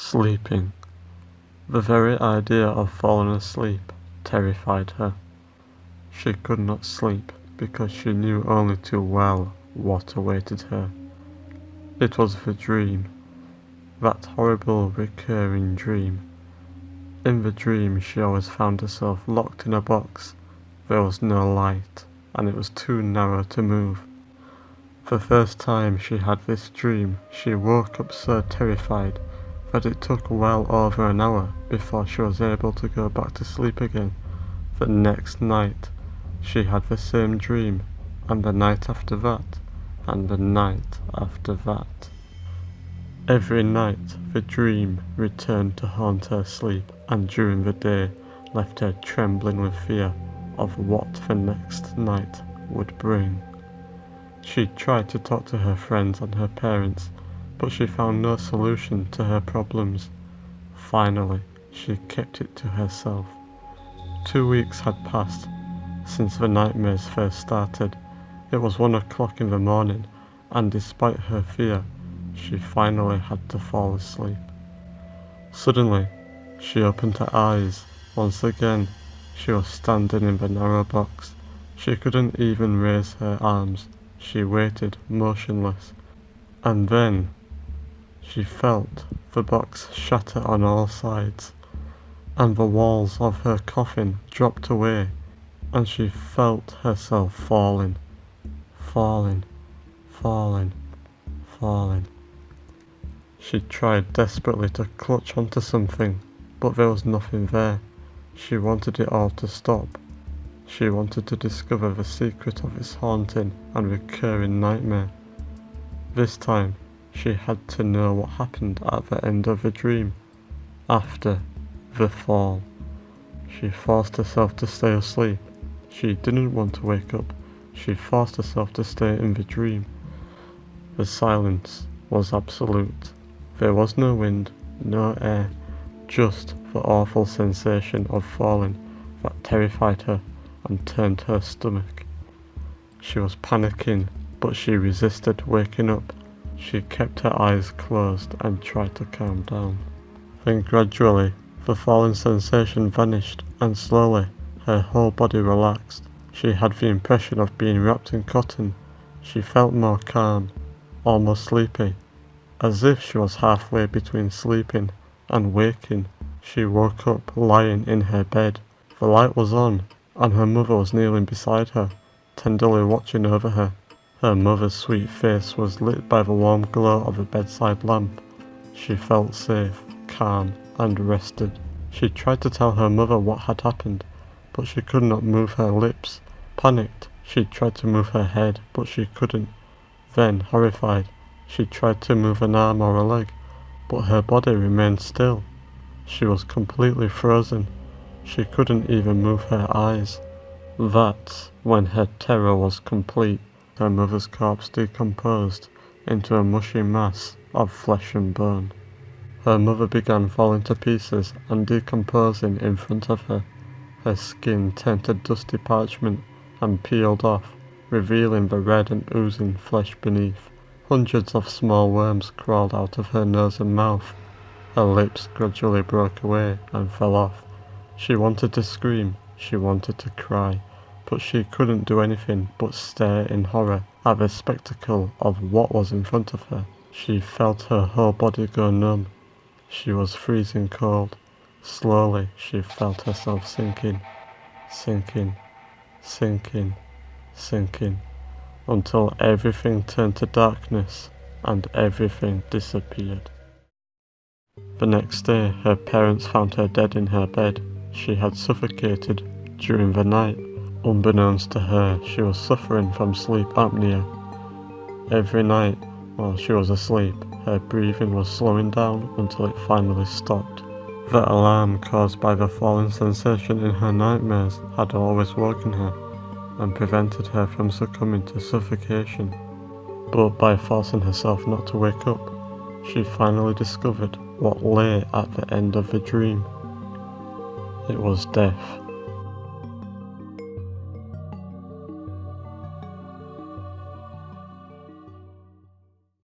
Sleeping. The very idea of falling asleep terrified her. She could not sleep because she knew only too well what awaited her. It was the dream, that horrible recurring dream. In the dream she always found herself locked in a box. There was no light, and it was too narrow to move. The first time she had this dream, she woke up so terrified that it took well over an hour before she was able to go back to sleep again. The next night, she had the same dream, and the night after that, and the night after that. Every night the dream returned to haunt her sleep, and during the day left her trembling with fear of what the next night would bring. She tried to talk to her friends and her parents, but she found no solution to her problems. Finally, she kept it to herself. 2 weeks had passed since the nightmares first started. It was 1 o'clock in the morning, and despite her fear, she finally had to fall asleep. Suddenly, she opened her eyes. Once again, she was standing in the narrow box. She couldn't even raise her arms. She waited, motionless, and then she felt the box shatter on all sides, and the walls of her coffin dropped away, and she felt herself falling, falling, falling, falling. She tried desperately to clutch onto something, but there was nothing there. She wanted it all to stop. She wanted to discover the secret of its haunting and recurring nightmare. This time, she had to know what happened at the end of the dream, after the fall. She forced herself to stay asleep. She didn't want to wake up. She forced herself to stay in the dream. The silence was absolute. There was no wind, no air, just the awful sensation of falling that terrified her and turned her stomach. She was panicking, but she resisted waking up. She kept her eyes closed and tried to calm down. Then gradually, the falling sensation vanished, and slowly, her whole body relaxed. She had the impression of being wrapped in cotton. She felt more calm, almost sleepy, as if she was halfway between sleeping and waking. She woke up lying in her bed. The light was on, and her mother was kneeling beside her, tenderly watching over her. Her mother's sweet face was lit by the warm glow of a bedside lamp. She felt safe, calm, and rested. She tried to tell her mother what had happened, but she could not move her lips. Panicked, she tried to move her head, but she couldn't. Then, horrified, she tried to move an arm or a leg, but her body remained still. She was completely frozen. She couldn't even move her eyes. That's when her terror was complete. Her mother's corpse decomposed into a mushy mass of flesh and bone. Her mother began falling to pieces and decomposing in front of her. Her skin turned to dusty parchment and peeled off, revealing the red and oozing flesh beneath. Hundreds of small worms crawled out of her nose and mouth. Her lips gradually broke away and fell off. She wanted to scream, she wanted to cry, but she couldn't do anything but stare in horror at the spectacle of what was in front of her. She felt her whole body go numb. She was freezing cold. Slowly she felt herself sinking, sinking, sinking, sinking, until everything turned to darkness and everything disappeared. The next day, her parents found her dead in her bed. She had suffocated during the night. Unbeknownst to her, she was suffering from sleep apnea. Every night, while she was asleep, her breathing was slowing down until it finally stopped. The alarm caused by the falling sensation in her nightmares had always woken her and prevented her from succumbing to suffocation. But by forcing herself not to wake up, she finally discovered what lay at the end of the dream. It was death.